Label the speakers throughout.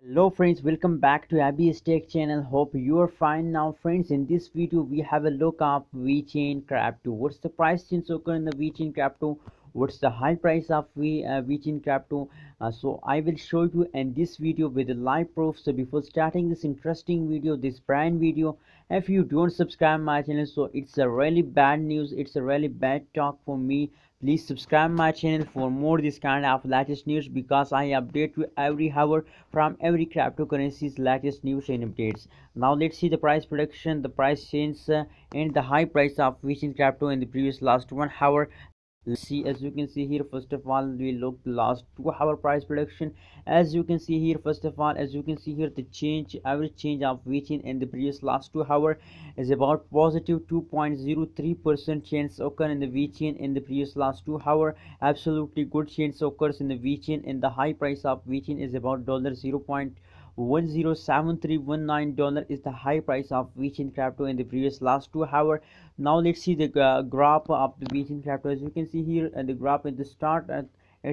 Speaker 1: Hello friends, welcome back to Abby's Tech channel. Hope you are fine now friends. In this video we have a look of Vechain crypto. What's the price change occur in the Vechain crypto? What's the high price of Vechain crypto? So I will show you in this video with a live proof. So before starting this interesting video, this brand video, if you don't subscribe my channel, so it's a really bad news, it's a really bad talk for me. Please subscribe my channel for more this kind of latest news, because I update you every hour from every cryptocurrency's latest news and updates. Now let's see the price prediction, the price change, and the high price of which in crypto in the previous last 1 hour. Let's see. As you can see here, first of all we look the last 2 hour price prediction. As you can see here, first of all, as you can see here, the change, average change of which in the previous last 2 hour is about positive 2.03% change occur in the VChain in the previous last 2 hour. Absolutely good change occurs in the VChain, and the high price of VChain is about dollar 0.107319 dollar is the high price of VChain crypto in the previous last 2 hour. Now let's see the graph of the VChain crypto. As you can see here, the graph at the start at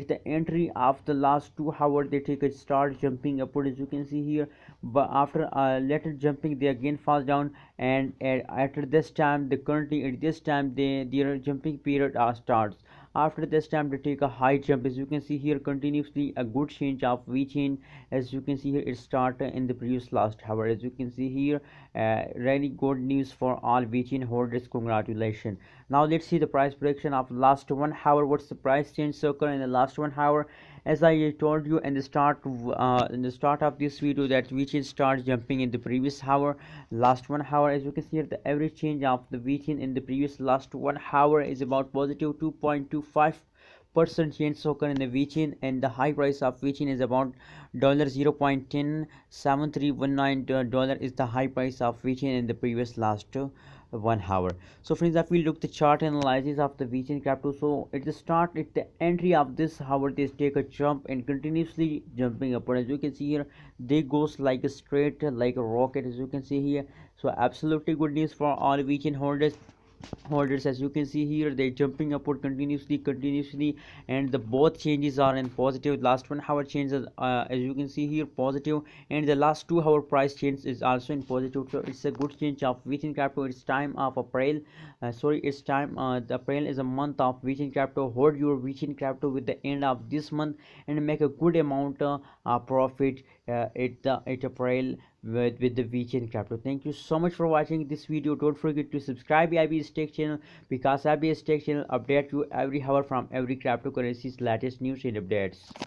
Speaker 1: the entry of the last 2 hours, they take a start jumping upward, as you can see here, but after later jumping they again fall down, and after this time, the currently at this time their jumping period starts. After this time they take a high jump. As you can see here, continuously a good change of VChain. As you can see here, it started in the previous last hour. As you can see here, really good news for all VChain holders. Congratulations. Now let's see the price prediction of last 1 hour. What's the price change circle in the last 1 hour? As I told you in the start of this video, that VChain starts jumping in the previous hour, last 1 hour. As you can see here, the average change of the VChain in the previous last 1 hour is about positive 2.25% change occur in the VChain, and the high price of VChain is about dollar 0.107319 dollar is the high price of VChain in the previous last 1 hour. So friends, if we look the chart analysis of the VChain crypto, so at the start, at the entry of this hour, they take a jump and continuously jumping upward. As you can see here, they goes like a straight like a rocket, as you can see here. So absolutely good news for all VChain holders. As you can see here, they jumping upward continuously, and the both changes are in positive. Last 1 hour changes, as you can see here, positive, and the last 2 hour price change is also in positive. So it's a good change of VChain crypto. It's time of April, it's time, the April is a month of VChain crypto. Hold your VChain crypto with the end of this month and make a good amount profit at April with the VChain crypto. Thank you so much for watching this video. Don't forget to subscribe IB's Tech channel, because IB's Tech channel update you every hour from every cryptocurrency's latest news and updates.